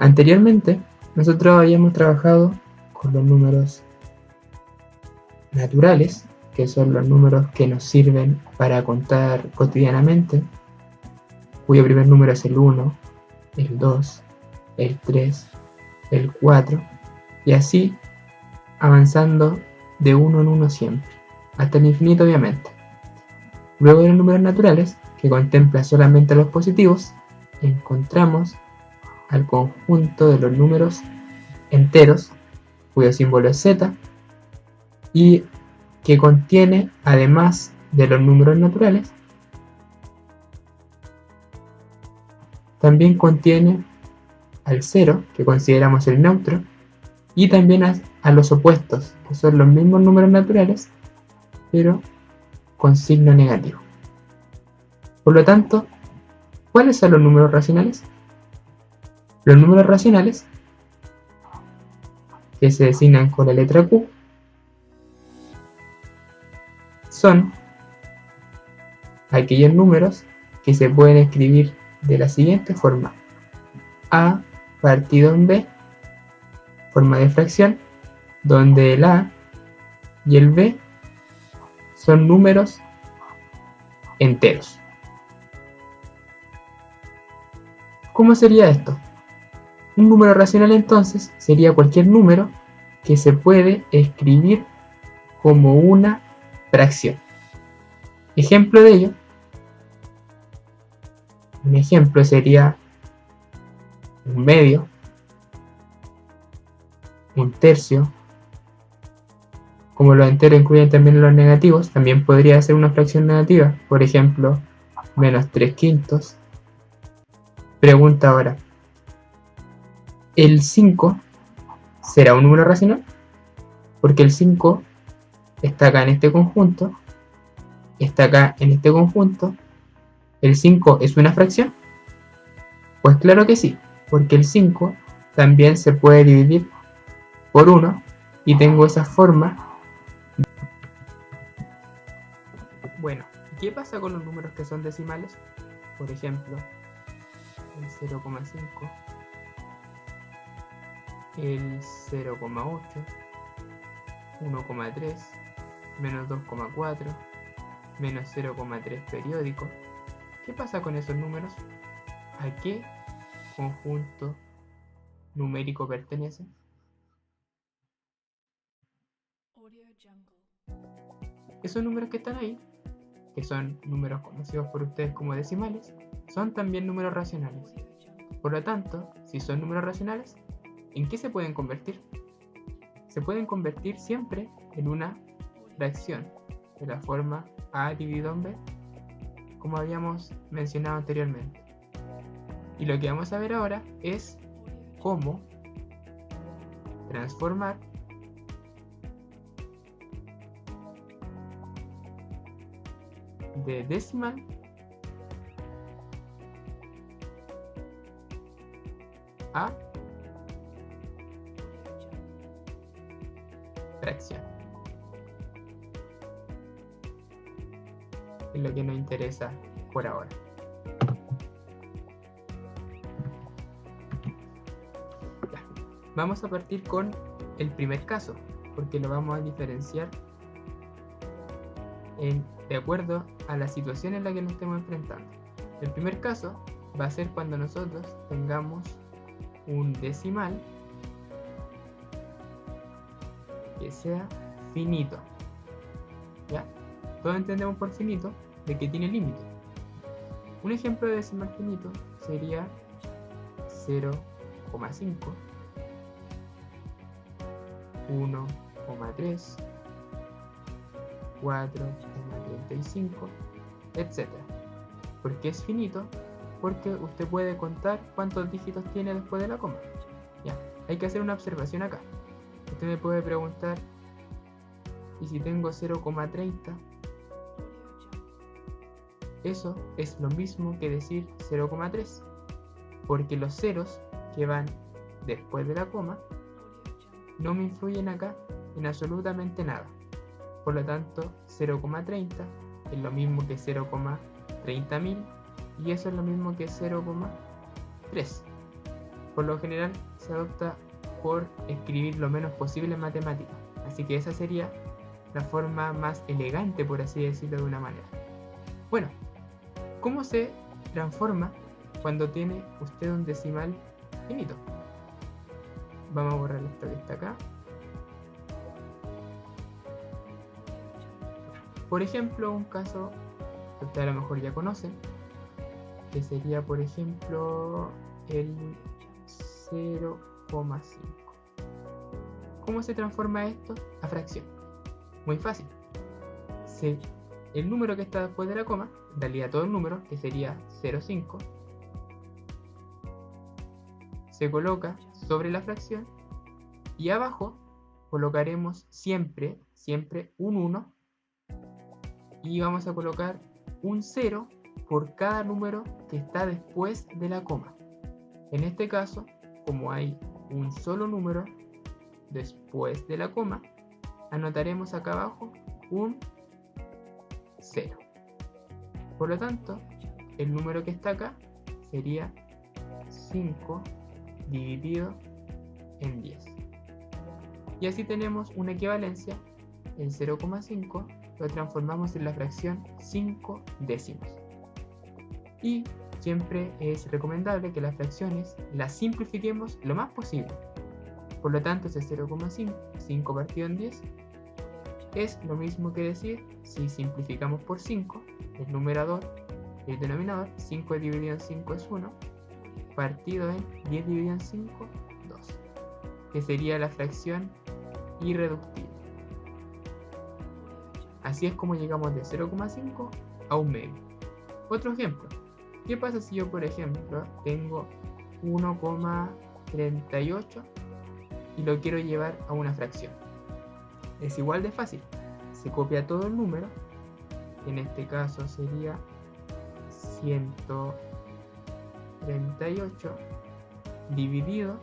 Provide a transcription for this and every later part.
Anteriormente, nosotros habíamos trabajado con los números naturales, que son los números que nos sirven para contar cotidianamente, cuyo primer número es el 1, el 2, el 3, el 4, y así avanzando de uno en uno siempre, hasta el infinito obviamente. Luego de los números naturales, que contempla solamente los positivos, encontramos al conjunto de los números enteros, cuyo símbolo es z, y que contiene, además de los números naturales, también contiene al 0, que consideramos el neutro, y también a los opuestos, que son los mismos números naturales, pero con signo negativo. Por lo tanto, ¿cuáles son los números racionales? Los números racionales, que se designan con la letra Q, son aquellos números que se pueden escribir de la siguiente forma: A partido en B, forma de fracción, donde el A y el B son números enteros. ¿Cómo sería esto? Un número racional entonces sería cualquier número que se puede escribir como una fracción. Ejemplo de ello, un ejemplo sería un medio, un tercio. Como los enteros incluyen también los negativos, también podría ser una fracción negativa, por ejemplo, menos 3 quintos. Pregunta ahora, ¿el 5 será un número racional? Porque el 5 está acá en este conjunto, está acá en este conjunto. ¿El 5 es una fracción? Pues claro que sí, porque el 5 también se puede dividir por 1 y tengo esa forma. Bueno, ¿qué pasa con los números que son decimales? Por ejemplo, el 0,5, el 0,8, 1,3, menos 2,4, menos 0,3 periódico. ¿Qué pasa con esos números? ¿A qué conjunto numérico pertenecen? Esos números que están ahí, que son números conocidos por ustedes como decimales, son también números racionales. Por lo tanto, si son números racionales, ¿en qué se pueden convertir? Se pueden convertir siempre en una fracción, de la forma A dividido en B, como habíamos mencionado anteriormente. Y lo que vamos a ver ahora es cómo transformar de decimal a fracción. Es lo que nos interesa por ahora. Ya. Vamos a partir con el primer caso, porque lo vamos a diferenciar de acuerdo a la situación en la que nos estemos enfrentando. El primer caso va a ser cuando nosotros tengamos un decimal que sea finito. ¿Ya? Todos entendemos por finito de que tiene límite. Un ejemplo de decimal finito sería 0,5, 1,3, 4,35, etc. ¿Por qué es finito? Porque usted puede contar cuántos dígitos tiene después de la coma. Ya, hay que hacer una observación acá. Usted me puede preguntar, ¿y si tengo 0,30? Eso es lo mismo que decir 0,3, porque los ceros que van después de la coma no me influyen acá en absolutamente nada. Por lo tanto, 0,30 es lo mismo que 0,30.000 y eso es lo mismo que 0,3. por lo general se adopta por escribir lo menos posible en matemáticas. Así que esa sería la forma más elegante, por así decirlo de una manera. Bueno, ¿cómo se transforma cuando tiene usted un decimal finito? Vamos a borrar esto que está acá. Por ejemplo, un caso que usted a lo mejor ya conoce, que sería, por ejemplo, el 0,5. ¿Cómo se transforma esto a fracción? Muy fácil. El número que está después de la coma, en realidad todo el número, que sería 0,5, se coloca sobre la fracción y abajo colocaremos siempre un 1 y vamos a colocar un 0 por cada número que está después de la coma. En este caso, como hay un solo número después de la coma, anotaremos acá abajo un 0. Por lo tanto, el número que está acá sería 5 dividido en 10. Y así tenemos una equivalencia. El 0,5 lo transformamos en la fracción 5 décimos. Y siempre es recomendable que las fracciones las simplifiquemos lo más posible. Por lo tanto, ese 0,5, 5 partido en 10, es lo mismo que decir, si simplificamos por 5, el numerador y el denominador, 5 dividido en 5 es 1, partido en 10 dividido en 5, 2, que sería la fracción irreductible. Así es como llegamos de 0,5 a un medio. Otro ejemplo. ¿Qué pasa si yo, por ejemplo, tengo 1,38 y lo quiero llevar a una fracción? Es igual de fácil. Se copia todo el número. En este caso sería 138 dividido.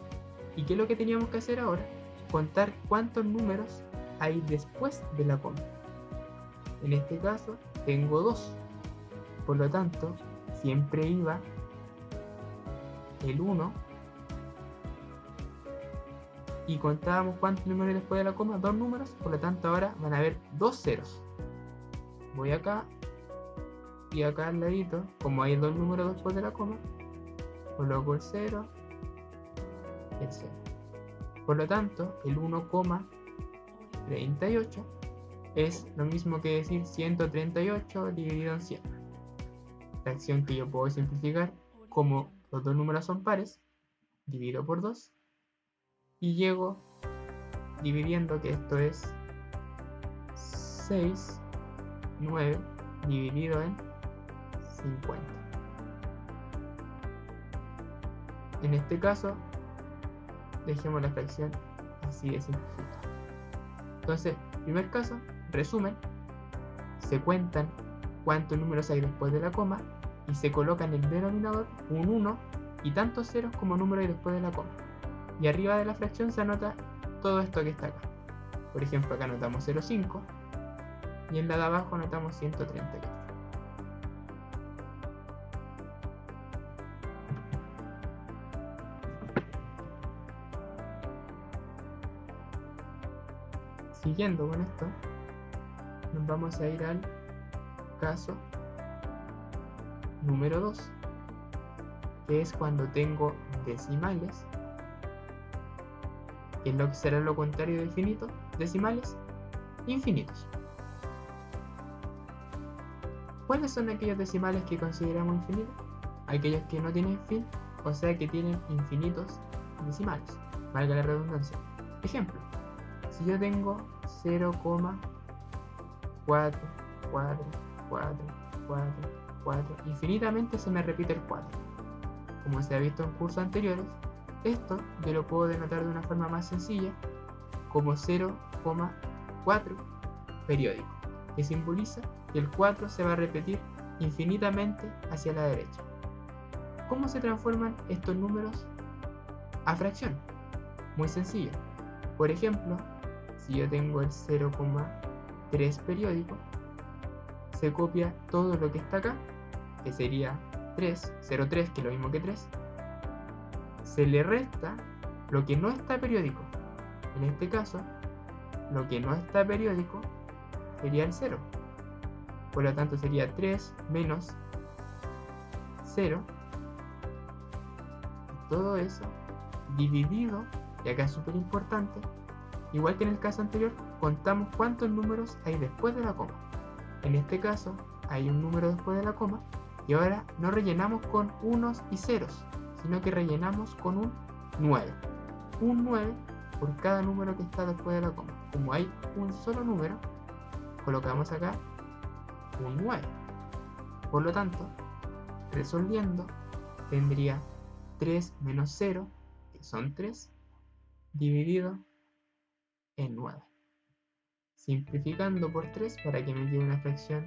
¿Y qué es lo que teníamos que hacer ahora? Contar cuántos números hay después de la coma. En este caso tengo 2. Por lo tanto, siempre iba el 1 y contábamos cuántos números después de la coma, 2 números, por lo tanto ahora van a haber 2 ceros. Voy acá y acá al ladito, como hay 2 números después de la coma, coloco el 0, el 0. Por lo tanto, el 1,38 es lo mismo que decir 138 dividido en 100. Fracción que yo puedo simplificar, como los dos números son pares, divido por 2 y llego dividiendo, que esto es 6, 9 dividido en 50. En este caso, dejemos la fracción así de simplificada. Entonces, primer caso, resumen, se cuentan cuántos números hay después de la coma y se coloca en el denominador un 1 y tantos ceros como números hay después de la coma. Y arriba de la fracción se anota todo esto que está acá. Por ejemplo, acá anotamos 0,5 y en la de abajo anotamos 138. Siguiendo con esto, nos vamos a ir al caso número 2, que es cuando tengo decimales, que es lo que será lo contrario de infinito, decimales infinitos. ¿Cuáles son aquellos decimales que consideramos infinitos? Aquellos que no tienen fin, o sea que tienen infinitos decimales, valga la redundancia. Ejemplo, si yo tengo 0,44444, infinitamente se me repite el 4. Como se ha visto en cursos anteriores, esto yo lo puedo denotar de una forma más sencilla como 0,4 periódico, que simboliza que el 4 se va a repetir infinitamente hacia la derecha. ¿Cómo se transforman estos números a fracción? Muy sencillo. Por ejemplo, si yo tengo el 0,3 periódico, se copia todo lo que está acá, que sería 3, 0,3, que es lo mismo que 3, se le resta lo que no está periódico. En este caso, lo que no está periódico sería el 0. Por lo tanto sería 3 menos 0. Todo eso dividido, y acá es súper importante, igual que en el caso anterior, contamos cuántos números hay después de la coma. En este caso hay un número después de la coma y ahora no rellenamos con unos y ceros, sino que rellenamos con un 9. Un 9 por cada número que está después de la coma. Como hay un solo número, colocamos acá un 9. Por lo tanto, resolviendo, tendría 3 menos 0, que son 3, dividido en 9. Simplificando por 3 para que me quede una fracción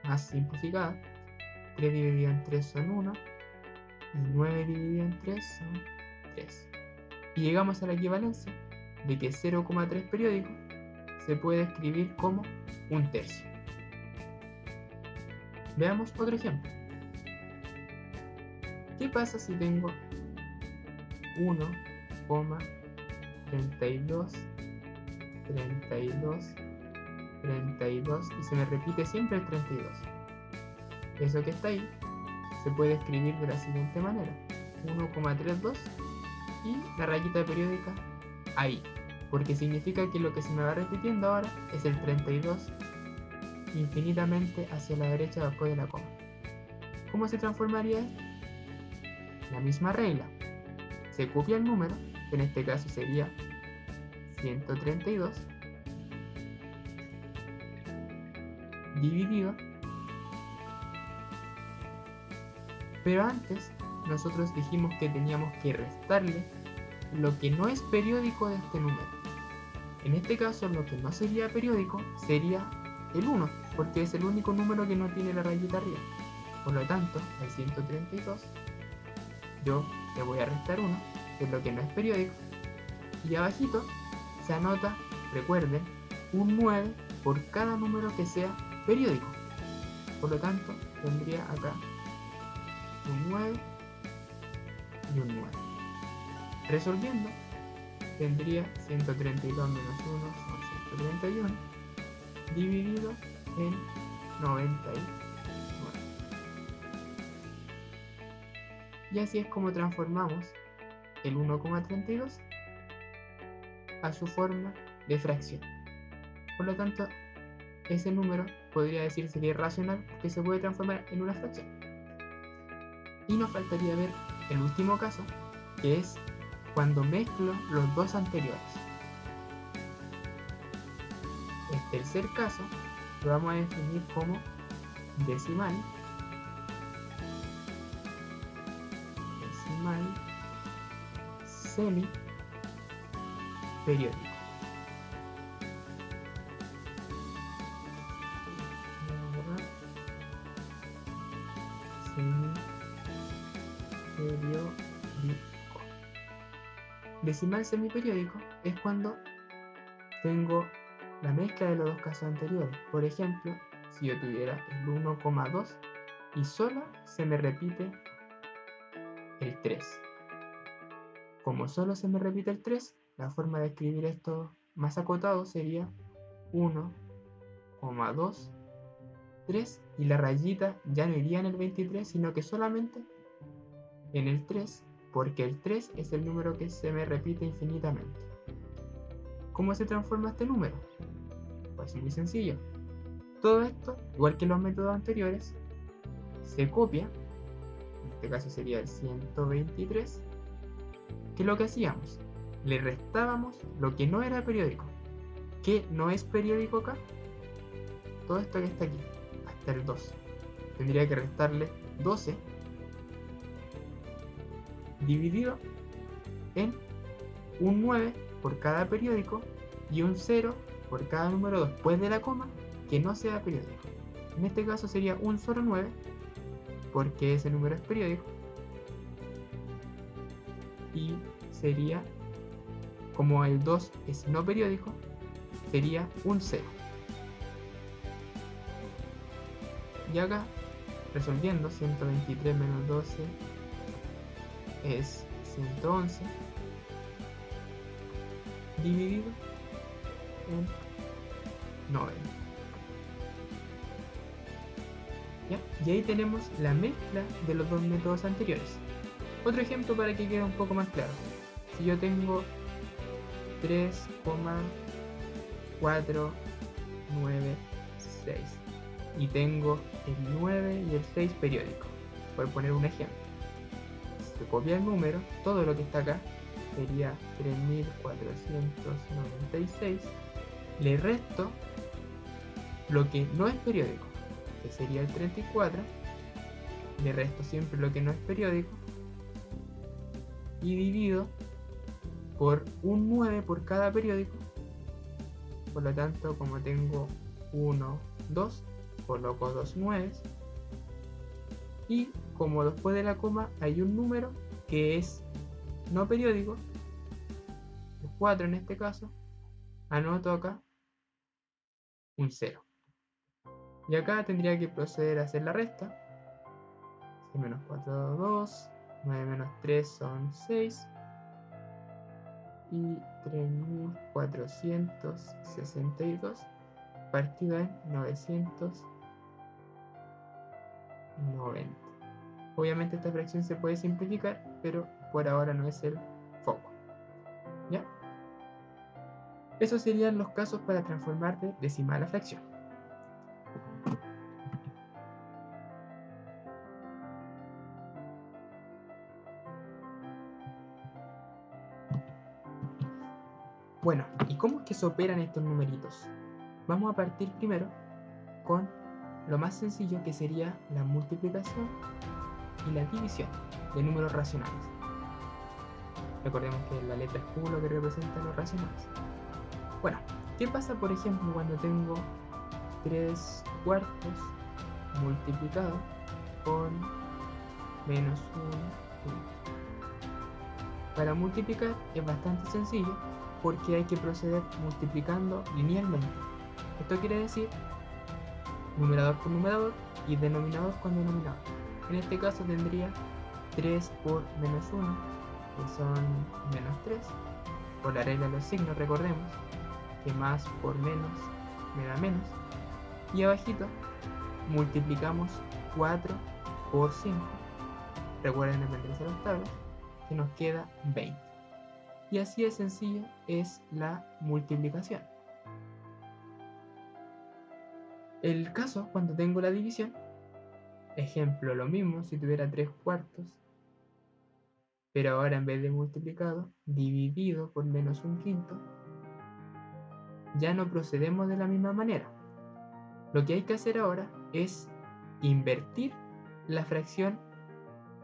más simplificada, 3 dividido en 3 son 1, y 9 dividido en 3 son 3. Y llegamos a la equivalencia de que 0,3 periódico se puede escribir como un tercio. Veamos otro ejemplo. ¿Qué pasa si tengo 1,32, 32, 32 y se me repite siempre el 32? Eso que está ahí se puede escribir de la siguiente manera: 1,32 y la rayita periódica ahí, porque significa que lo que se me va repitiendo ahora es el 32 infinitamente hacia la derecha después de la coma. ¿Cómo se transformaría esto? La misma regla. Se copia el número, que en este caso sería 132, dividido. Pero antes nosotros dijimos que teníamos que restarle lo que no es periódico de este número. En este caso lo que no sería periódico sería el 1, porque es el único número que no tiene la rayita arriba. Por lo tanto, al 132 yo le voy a restar 1, que es lo que no es periódico, y abajito se anota, recuerden, un 9 por cada número que sea periódico. Por lo tanto, tendría acá un 9 y un 9. Resolviendo, tendría 132 menos 1 son 131, dividido en 99. Y así es como transformamos el 1,32 a su forma de fracción. Por lo tanto, ese número podría decirse que es racional porque se puede transformar en una fracción. Y nos faltaría ver el último caso, que es cuando mezclo los dos anteriores. El tercer caso lo vamos a definir como decimal semi periódico. Decimal semiperiódico es cuando tengo la mezcla de los dos casos anteriores. Por ejemplo, si yo tuviera el 1,2 y solo se me repite el 3. Como solo se me repite el 3, la forma de escribir esto más acotado sería 1,2, 3, y la rayita ya no iría en el 23, sino que solamente en el 3, porque el 3 es el número que se me repite infinitamente. ¿Cómo se transforma este número? Pues muy sencillo. Todo esto, igual que los métodos anteriores, se copia. En este caso sería el 123. ¿Qué es lo que hacíamos? Le restábamos lo que no era periódico. ¿Qué no es periódico acá? Todo esto que está aquí, hasta el 2. Tendría que restarle 12 dividido en un 9 por cada periódico y un 0 por cada número después de la coma que no sea periódico. En este caso sería un solo 9 porque ese número es periódico, y sería, como el 2 es no periódico, sería un 0. Y acá, resolviendo, 123 menos 12 es 111 dividido en 90. ¿Ya? Y ahí tenemos la mezcla de los dos métodos anteriores. Otro ejemplo para que quede un poco más claro. Si yo tengo 3,496 y tengo el 9 y el 6 periódico, por poner un ejemplo, se copia el número, todo lo que está acá sería 3496, le resto lo que no es periódico, que sería el 34, le resto siempre lo que no es periódico y divido por un 9 por cada periódico. Por lo tanto, como tengo 1, 2, coloco 2 9 y como después de la coma hay un número que es no periódico, el 4 en este caso, anoto acá un 0. Y acá tendría que proceder a hacer la resta. 6 menos 4, 2, 9 menos 3 son 6 y 3462 partido en 990. Obviamente esta fracción se puede simplificar, pero por ahora no es el foco. ¿Ya? Esos serían los casos para transformar de decimal a fracción. Bueno, ¿y cómo es que se operan estos numeritos? Vamos a partir primero con lo más sencillo, que sería la multiplicación y la división de números racionales. Recordemos que la letra es Q lo que representa los racionales. Bueno, ¿qué pasa por ejemplo cuando tengo 3 cuartos multiplicado con menos 1 quinto? Para multiplicar es bastante sencillo porque hay que proceder multiplicando linealmente. Esto quiere decir numerador con numerador y denominador con denominador. En este caso tendría 3 por menos 1, que son menos 3. Por la regla de los signos recordemos que más por menos me da menos. Y abajito multiplicamos 4 por 5. Recuerden aprenderse los tablas, que nos queda 20. Y así de sencillo es la multiplicación. El caso cuando tengo la división, ejemplo lo mismo si tuviera 3 cuartos, pero ahora en vez de multiplicado, dividido por menos 1 quinto, ya no procedemos de la misma manera. Lo que hay que hacer ahora es invertir la fracción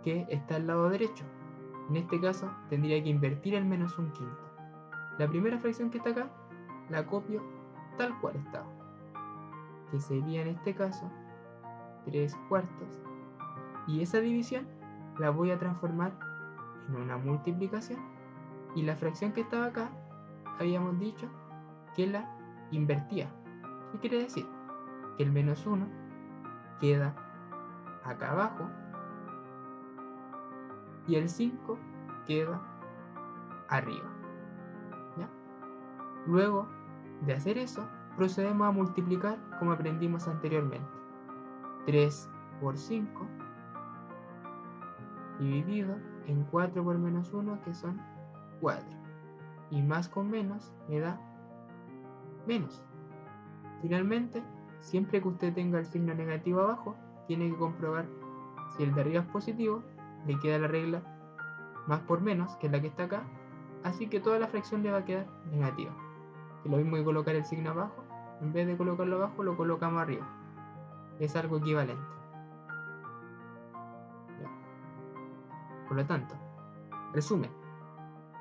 que está al lado derecho. En este caso tendría que invertir el menos 1 quinto. La primera fracción que está acá la copio tal cual estaba, que sería en este caso 3 cuartos, y esa división la voy a transformar en una multiplicación, y la fracción que estaba acá habíamos dicho que la invertía. ¿Qué quiere decir? Que el menos 1 queda acá abajo y el 5 queda arriba. ¿Ya? Luego de hacer eso, procedemos a multiplicar como aprendimos anteriormente. 3 por 5 dividido en 4 por menos 1, que son 4. Y más con menos me da menos. Finalmente, siempre que usted tenga el signo negativo abajo, tiene que comprobar si el de arriba es positivo, le queda la regla más por menos, que es la que está acá, así que toda la fracción le va a quedar negativa. Y lo mismo que colocar el signo abajo, en vez de colocarlo abajo, lo colocamos arriba. Es algo equivalente. ¿Ya? Por lo tanto, resumen,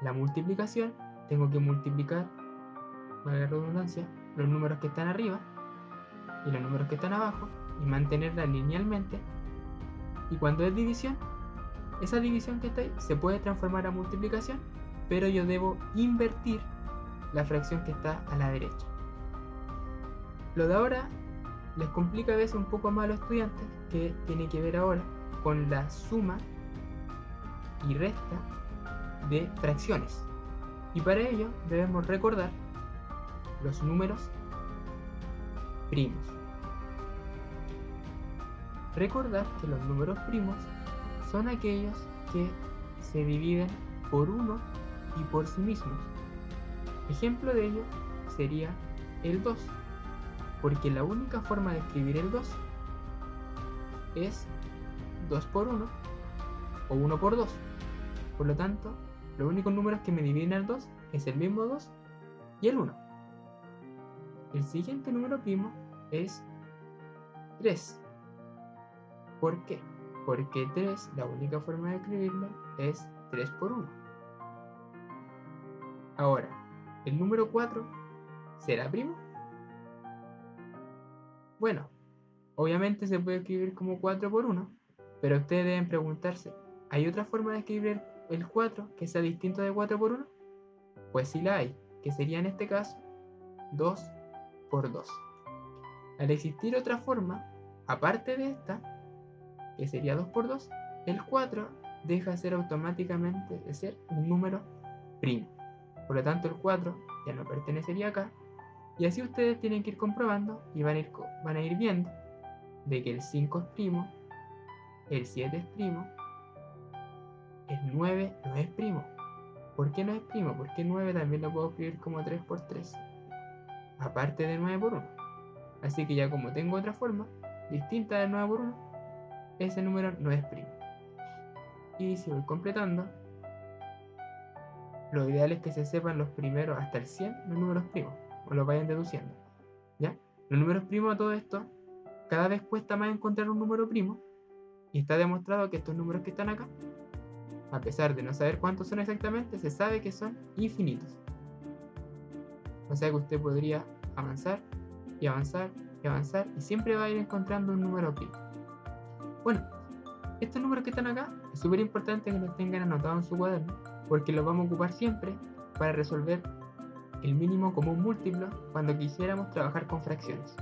la multiplicación, tengo que multiplicar, valga la redundancia, los números que están arriba y los números que están abajo y mantenerla linealmente. Y cuando es división, esa división que está ahí se puede transformar a multiplicación, pero yo debo invertir la fracción que está a la derecha. Lo de ahora les complica a veces un poco más a los estudiantes, que tiene que ver ahora con la suma y resta de fracciones. Y para ello debemos recordar los números primos. Recordar que los números primos son aquellos que se dividen por 1 y por sí mismos. Ejemplo de ello sería el 2, porque la única forma de escribir el 2 es 2 por 1 o 1 por 2. Por lo tanto, los únicos números que me dividen al 2 es el mismo 2 y el 1. El siguiente número primo es 3. ¿Por qué? Porque 3, la única forma de escribirlo es 3 por 1. Ahora, ¿el número 4 será primo? Bueno, obviamente se puede escribir como 4 por 1, pero ustedes deben preguntarse, ¿hay otra forma de escribir el 4 que sea distinto de 4 por 1? Pues sí la hay, que sería en este caso 2 por 2. Al existir otra forma, aparte de esta, que sería 2 por 2, el 4 deja de ser automáticamente de ser un número primo. Por lo tanto, el 4 ya no pertenecería acá. Y así ustedes tienen que ir comprobando y van a ir viendo de que el 5 es primo, el 7 es primo, el 9 no es primo. ¿Por qué no es primo? Porque 9 también lo puedo escribir como 3 por 3, aparte de 9 por 1. Así que ya como tengo otra forma distinta del 9 por 1, ese número no es primo. Y si voy completando, lo ideal es que se sepan los primeros hasta el 100 los números primos, o los vayan deduciendo, ¿ya? Los números primos a todo esto, cada vez cuesta más encontrar un número primo, y está demostrado que estos números que están acá, a pesar de no saber cuántos son exactamente, se sabe que son infinitos. O sea que usted podría avanzar y avanzar y avanzar, y siempre va a ir encontrando un número primo. Bueno, estos números que están acá es súper importante que los tengan anotados en su cuaderno, porque los vamos a ocupar siempre para resolver el mínimo común múltiplo cuando quisiéramos trabajar con fracciones.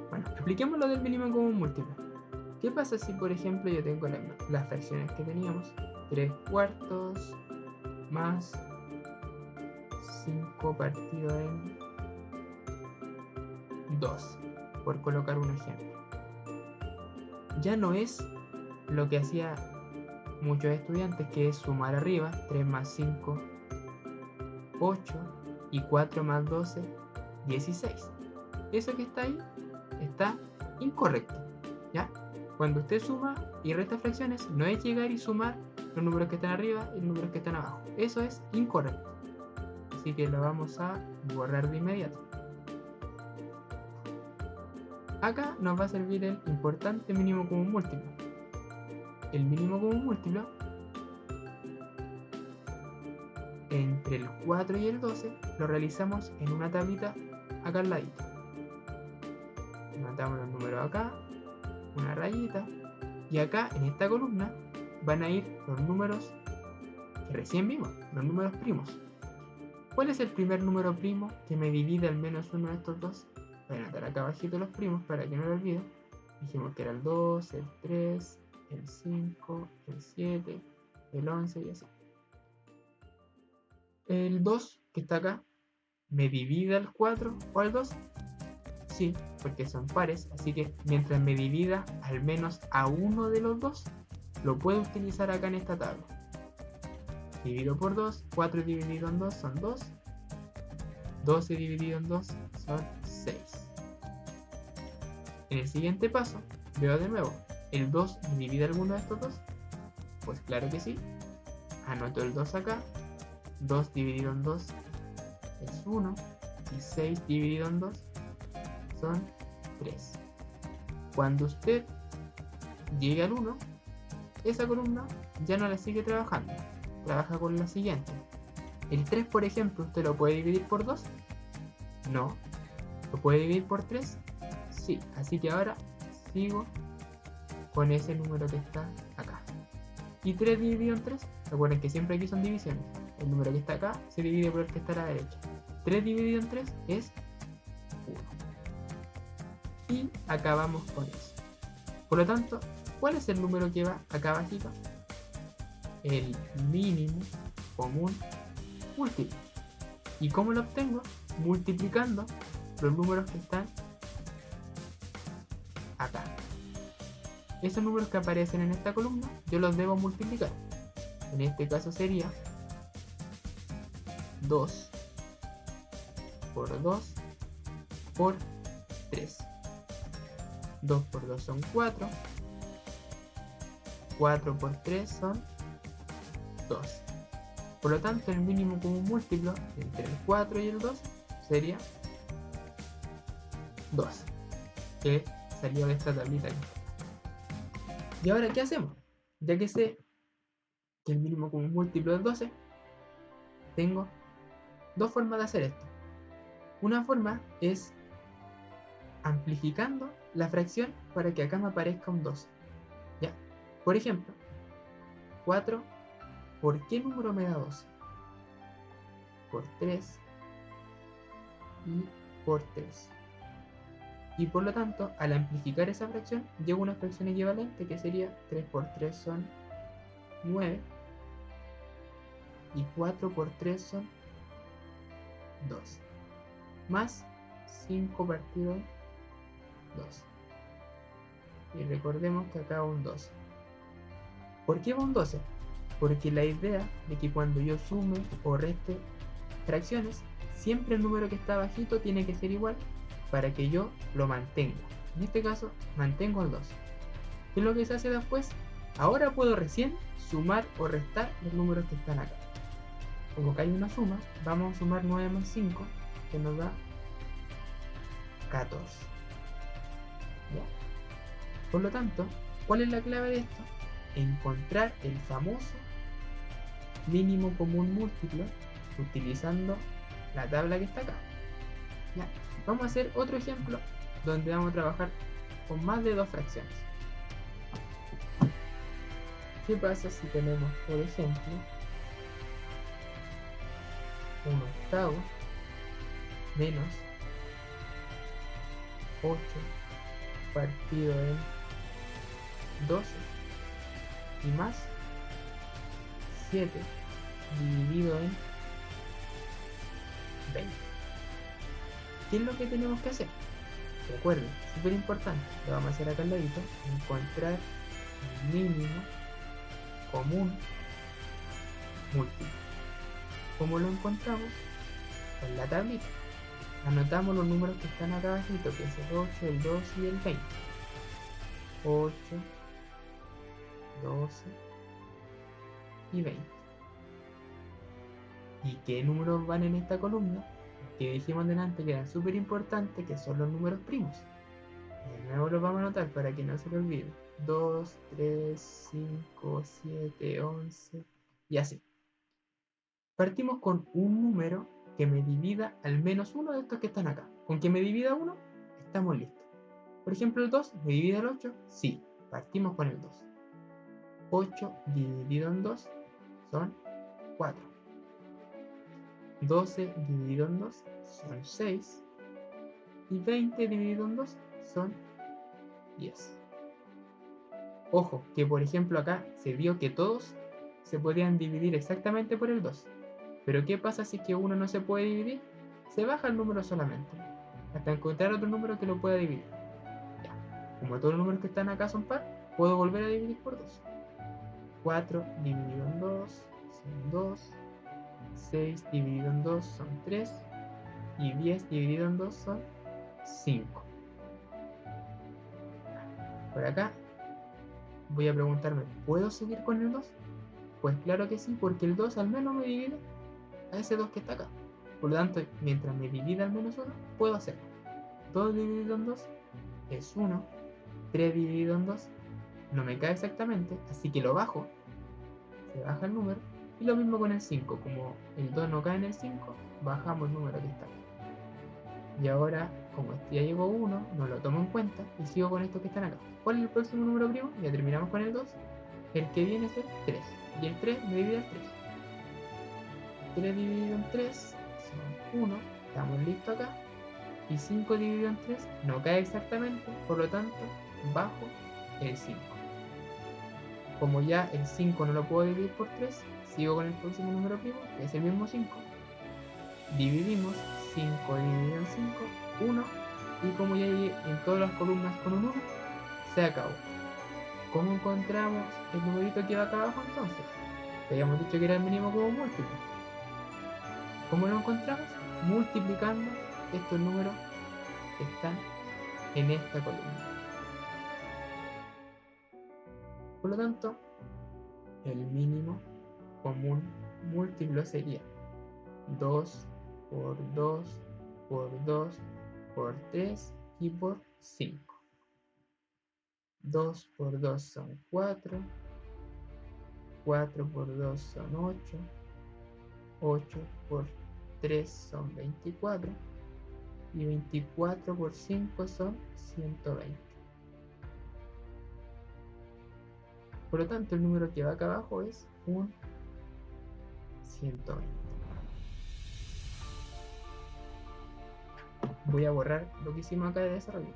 Bueno, apliquemos lo del mínimo común múltiplo. ¿Qué pasa si, por ejemplo, yo tengo las fracciones que teníamos? 3 cuartos más 5 partido en 2, por colocar un ejemplo. Ya no es lo que hacía muchos estudiantes, que es sumar arriba, 3 más 5, 8, y 4 más 12, 16. Eso que está ahí está incorrecto, ¿ya? Cuando usted suma y resta fracciones, no es llegar y sumar los números que están arriba y los números que están abajo. Eso es incorrecto. Así que lo vamos a borrar de inmediato. Acá nos va a servir el importante mínimo común múltiplo. El mínimo común múltiplo entre el 4 y el 12 lo realizamos en una tablita acá al ladito. Anotamos los números acá, una rayita, y acá en esta columna van a ir los números que recién vimos, los números primos. ¿Cuál es el primer número primo que me divide al menos uno de estos dos? Voy a anotar acá abajito los primos para que no lo olvide. Dijimos que era el 2, el 3, el 5, el 7, el 11 y así. El 2 que está acá, ¿me divide al 4 o al 2? Sí, porque son pares, así que mientras me divida al menos a uno de los dos, lo puedo utilizar acá en esta tabla. Divido por 2, 4 dividido en 2 son 2, 12 dividido en 2 son 6. En el siguiente paso, veo de nuevo, ¿el 2 me divide alguno de estos dos? Pues claro que sí. Anoto el 2 acá, 2 dividido en 2 es 1, y 6 dividido en 2 son 3. Cuando usted llegue al 1, esa columna ya no la sigue trabajando, trabaja con la siguiente. El 3, por ejemplo, ¿usted lo puede dividir por 2? No. ¿Lo puede dividir por 3? Sí. Así que ahora sigo con ese número que está acá. ¿Y 3 dividido en 3? Recuerden que siempre aquí son divisiones. El número que está acá se divide por el que está a la derecha. 3 dividido en 3 es 1. Y acabamos con eso. Por lo tanto, ¿Cuál es el número que va acá abajito? El mínimo común múltiplo. ¿Y cómo lo obtengo? Multiplicando los números que están acá. Esos números que aparecen en esta columna yo los debo multiplicar. En este caso sería 2 por 2 por 3. 2 por 2 son 4. 4 por 3 son 2. Por lo tanto, el mínimo común múltiplo entre el 4 y el 2 sería 2, que salió de esta tablita aquí. ¿Y ahora qué hacemos? Ya que sé que el mínimo común múltiplo es 12, tengo dos formas de hacer esto. Una forma es amplificando la fracción para que acá me aparezca un 12. ¿Ya? Por ejemplo, 4, ¿por qué número me da 12? Por 3 y por 3. Y por lo tanto, al amplificar esa fracción, llevo una fracción equivalente que sería 3 por 3 son 9 y 4 por 3 son 2, más 5 partido 2. Y recordemos que acá va un 12. ¿Por qué va un 12? Porque la idea de que cuando yo sume o reste fracciones, siempre el número que está abajito tiene que ser igual para que yo lo mantenga. En este caso, mantengo el 2. ¿Qué es lo que se hace después? Ahora puedo recién sumar o restar los números que están acá. Como acá hay una suma, vamos a sumar 9 más 5, que nos da 14. ¿Ya? Por lo tanto, ¿cuál es la clave de esto? Encontrar el famoso mínimo común múltiplo utilizando la tabla que está acá. ¿Ya? Vamos a hacer otro ejemplo donde vamos a trabajar con más de dos fracciones. ¿Qué pasa si tenemos, por ejemplo, un octavo menos 8 partido en 12 y más 7 dividido en 20? ¿Qué es lo que tenemos que hacer? Recuerden, súper importante, lo vamos a hacer acá al ladito, encontrar el mínimo común múltiplo. ¿Cómo lo encontramos? En la tablita. Anotamos los números que están acá abajito, que es el 8, el 12 y el 20. 8, 12 y 20. ¿Y qué números van en esta columna? Que dijimos delante que eran súper importantes, que son los números primos. De nuevo los vamos a anotar para que no se lo olvide. 2, 3, 5, 7, 11 y así. Partimos con un número que me divida al menos uno de estos que están acá. Con que me divida uno, estamos listos. Por ejemplo, el 2 me divide el 8. Sí, partimos con el 2. 8 dividido en 2 son 4. 12 dividido en 2 son 6. Y 20 dividido en 2 son 10. Ojo, que por ejemplo acá se vio que todos se podían dividir exactamente por el 2. Pero ¿qué pasa si es que uno no se puede dividir? Se baja el número solamente, hasta encontrar otro número que lo pueda dividir. Ya. Como todos los números que están acá son par, puedo volver a dividir por 2. 4 dividido en 2 son 2. 6 dividido en 2 son 3. Y 10 dividido en 2 son 5. Por acá voy a preguntarme, ¿puedo seguir con el 2? Pues claro que sí, porque el 2 al menos me divide a ese 2 que está acá. Por lo tanto, mientras me divida al menos 1, puedo hacerlo. 2 dividido en 2 es 1. 3 dividido en 2 no me cae exactamente, así que lo bajo. Se baja el número. Y lo mismo con el 5. Como el 2 no cae en el 5, bajamos el número que está acá. Y ahora, como este ya llegó 1, no lo tomo en cuenta y sigo con estos que están acá. ¿Cuál es el próximo número primo? Ya terminamos con el 2. El que viene es el 3. Y el 3 me divide el 3. 3 dividido en 3 son 1. Estamos listos acá. Y 5 dividido en 3 no cae exactamente, por lo tanto bajo el 5. Como ya el 5 no lo puedo dividir por 3, sigo con el próximo número primo, que es el mismo 5. Dividimos 5 dividido en 5, 1. Y como ya llegué en todas las columnas con un 1, se acabó. ¿Cómo encontramos el numerito que va acá abajo entonces? Que habíamos dicho que era el mínimo como múltiplo. ¿Cómo lo encontramos? Multiplicando estos números que están en esta columna. Por lo tanto, el mínimo común múltiplo sería 2 por 2 por 2 por 3 y por 5. 2 por 2 son 4, 4 por 2 son 8, 8 por 3 son 24 y 24 por 5 son 120. Por lo tanto, el número que va acá abajo es un 120. Voy a borrar lo que hicimos acá de desarrollo.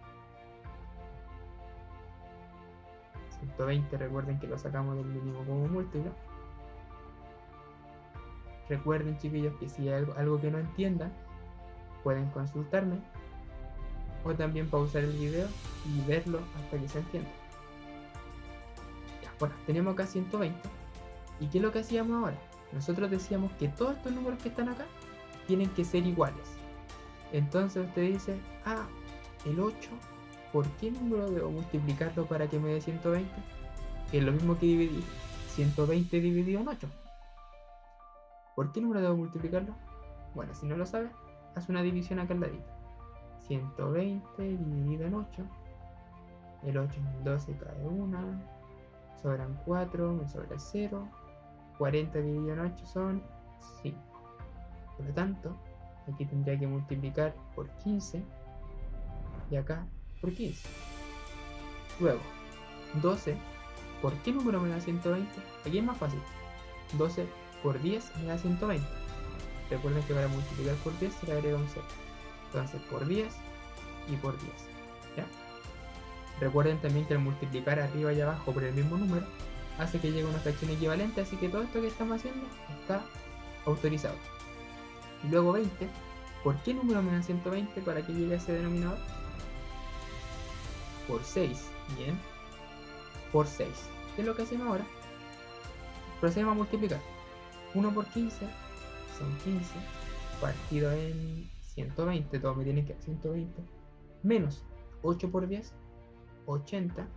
120, recuerden que lo sacamos del mínimo como múltiplo. Recuerden, chiquillos, que si hay algo que no entiendan, pueden consultarme o también pausar el video y verlo hasta que se entienda. Ya, bueno, tenemos acá 120. ¿Y qué es lo que hacíamos ahora? Nosotros decíamos que todos estos números que están acá tienen que ser iguales. Entonces usted dice, el 8, ¿por qué número debo multiplicarlo para que me dé 120? Que es lo mismo que dividir 120 dividido en 8. ¿Por qué número debo multiplicarlo? Bueno, si no lo sabes, haz una división acá al ladito. 120 dividido en 8. El 8 en el 12 cae 1. Sobran 4, me sobra el 0. 40 dividido en 8 son 5. Por lo tanto, aquí tendría que multiplicar por 15 y acá por 15. Luego, 12, ¿por qué número me da 120? Aquí es más fácil. 12 por 10 me da 120. Recuerden que para multiplicar por 10 se le agrega un 0. Entonces por 10 y por 10. ¿Ya? Recuerden también que al multiplicar arriba y abajo por el mismo número hace que llegue una fracción equivalente, así que todo esto que estamos haciendo está autorizado. Y luego 20, ¿por qué número me dan 120 para que llegue a ese denominador? Por 6, bien, por 6. ¿Qué es lo que hacemos ahora? Procedemos a multiplicar. 1 por 15 son 15, partido en 120, todo me tiene que dar 120, menos 8 por 10, 80,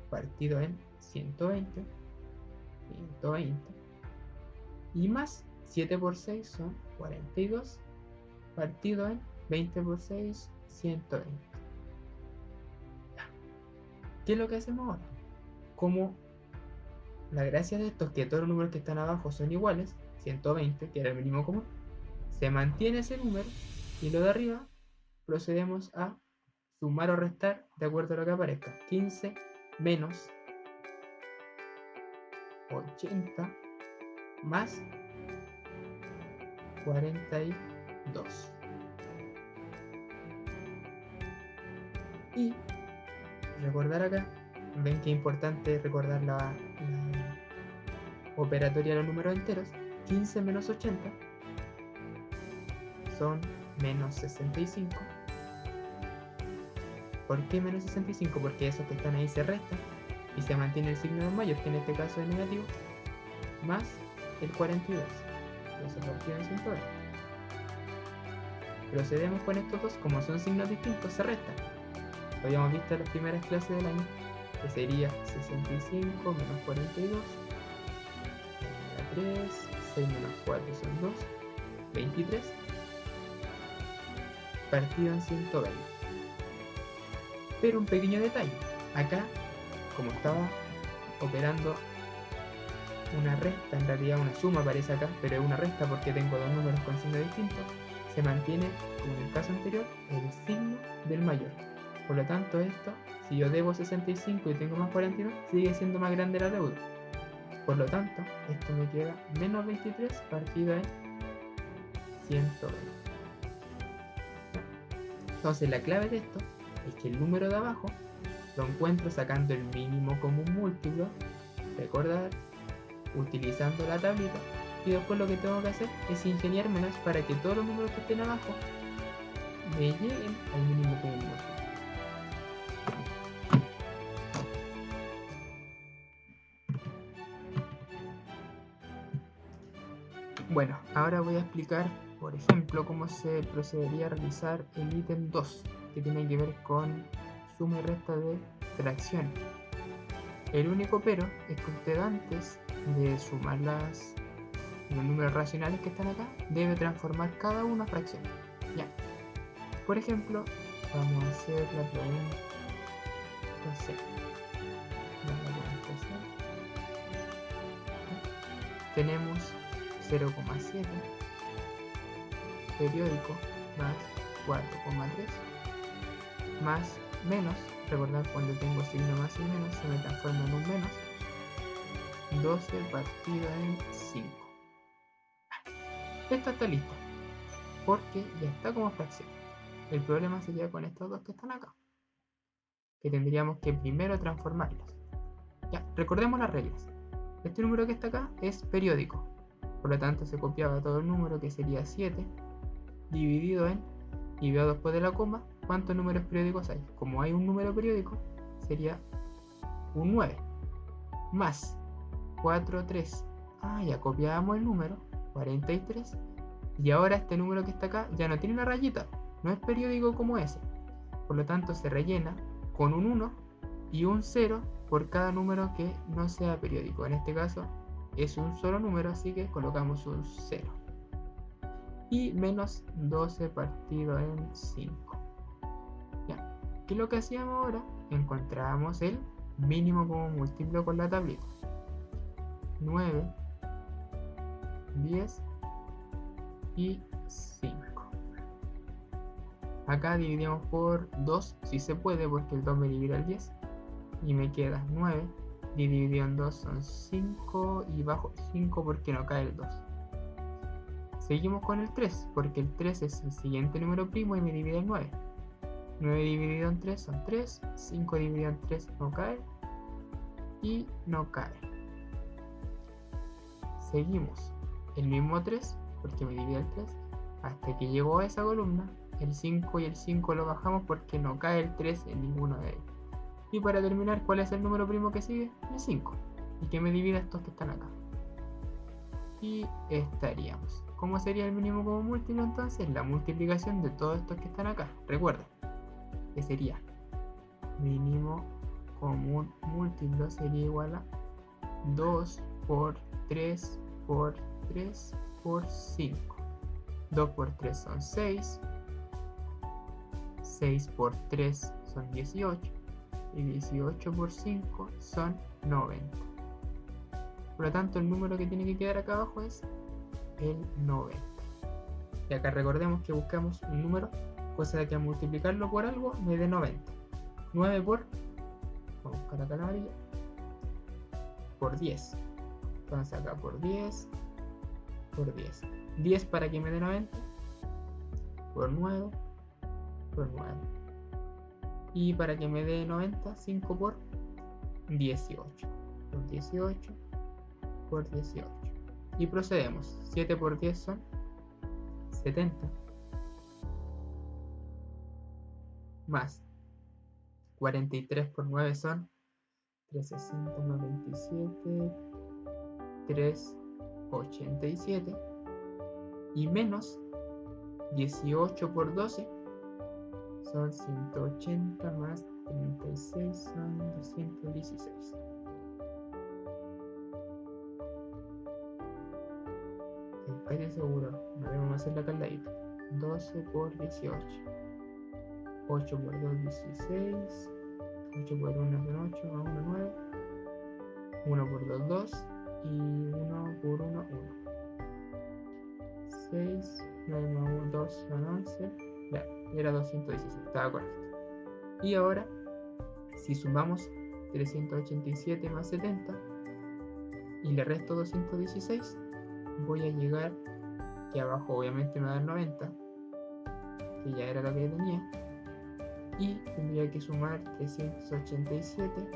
partido en 120, 120, y más 7 por 6 son 42, partido en 20 por 6, 120. ¿Qué es lo que hacemos ahora? Como la gracia de esto es que todos los números que están abajo son iguales, 120, que era el mínimo común, se mantiene ese número, y lo de arriba procedemos a sumar o restar de acuerdo a lo que aparezca. 15 menos 80 más 42. Y recordar acá, ven que es importante recordar la operatoria de los números enteros. 15 menos 80 son menos 65. ¿Por qué menos 65? Porque esos que están ahí se restan y se mantiene el signo de mayor, que en este caso es negativo, más el 42. Eso partido en 120. Procedemos con estos dos, como son signos distintos, se restan. Lo habíamos visto en las primeras clases del año, que sería 65 menos 42, 3, 6 menos 4 son 2, 23, partido en 120. Pero un pequeño detalle, acá, como estaba operando una resta, en realidad una suma aparece acá, pero es una resta porque tengo dos números con signo distinto, se mantiene, como en el caso anterior, el signo del mayor. Por lo tanto, esto, si yo debo 65 y tengo más 42, sigue siendo más grande la deuda. Por lo tanto, esto me queda menos 23 partido en 120. Entonces, la clave de esto es que el número de abajo lo encuentro sacando el mínimo común múltiplo recordar utilizando la tablita, y después lo que tengo que hacer es ingeniármelas para que todos los números que estén abajo me lleguen al mínimo común múltiplo. Bueno, ahora voy a explicar, por ejemplo, cómo se procedería a realizar el ítem 2, que tiene que ver con suma y resta de fracciones. El único pero es que usted, antes de sumar los números racionales que están acá, debe transformar cada uno a fracciones. Ya. Por ejemplo, vamos a hacer la pregunta C. Tenemos 0,7 periódico más 4,3 más menos, recordad, cuando tengo signo más y menos se me transforma en un menos, 12 partido en 5. Esto está listo porque ya está como fracción. El problema sería con estos dos que están acá, que tendríamos que primero transformarlos. Ya, recordemos las reglas. Este número que está acá es periódico, por lo tanto se copiaba todo el número, que sería 7, dividido en, y veo después de la coma cuántos números periódicos hay. Como hay un número periódico, sería un 9, más 4, 3. Ya copiábamos el número, 43, y ahora este número que está acá ya no tiene una rayita, no es periódico como ese, por lo tanto se rellena con un 1 y un 0 por cada número que no sea periódico. En este caso es un solo número, así que colocamos un 0. Y menos 12 partido en 5. Ya. ¿Qué es lo que hacíamos ahora? Encontrábamos el mínimo común múltiplo con la tablita. 9, 10 y 5. Acá dividimos por 2 si se puede, porque el 2 me divide el 10 y me queda 9, y dividido en 2 son 5, y bajo 5 porque no cae el 2. Seguimos con el 3, porque el 3 es el siguiente número primo y me divide el 9. 9 dividido en 3 son 3, 5 dividido en 3 no cae y no cae. Seguimos el mismo 3, porque me divide el 3, hasta que llegó a esa columna. El 5 y el 5 lo bajamos porque no cae el 3 en ninguno de ellos. Y para terminar, ¿cuál es el número primo que sigue? El 5, y que me divide estos que están acá. Y estaríamos. ¿Cómo sería el mínimo común múltiplo entonces? La multiplicación de todos estos que están acá. Recuerda que sería mínimo común múltiplo sería igual a 2 por 3 por 3 por 5. 2 por 3 son 6. 6 por 3 son 18. Y 18 por 5 son 90. Por lo tanto, el número que tiene que quedar acá abajo es el 90. Y acá recordemos que buscamos un número, cosa de que al multiplicarlo por algo me dé 90. 9 por, vamos a buscar acá la varilla, por 10. Entonces acá por 10, por 10. 10 para que me dé 90, por 9, por 9. Y para que me dé 90, 5 por 18. Por 18, por 18. Y procedemos. 7 por 10 son 70. Más 43 por 9 son 360, 97, 387. Y menos 18 por 12 son 180, más 36 son 216. Casi seguro, vamos a hacer la caldadita. 12 por 18. 8 por 2, 16. 8 por 1 son 8, más 1, 9. 1 por 2, 2. Y 1 por 1, 1. 6, 9 más 1, 2 son 11. Ya, era 216, estaba correcto. Y ahora, si sumamos 387 más 70 y le resto 216, voy a llegar, que abajo obviamente me va a dar 90, que ya era la que tenía, y tendría que sumar 387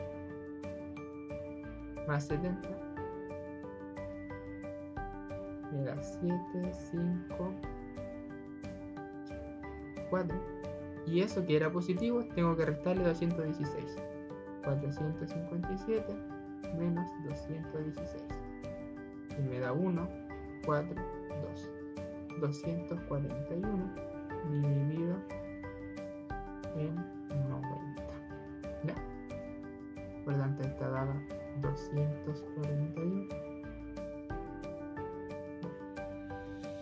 más 70 me da 7, 5, 4. Y eso que era positivo, tengo que restarle 216. 457 menos 216. Y me da 1, 4, 2. 241 dividido en 90. ¿Ya? Por lo tanto, esta daba 241.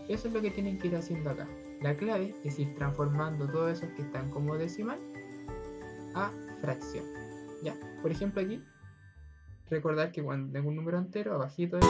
Eso es lo que tienen que ir haciendo acá. La clave es ir transformando todos esos que están como decimal a fracción. ¿Ya? Por ejemplo, aquí, recordar que cuando tengo un número entero, abajito de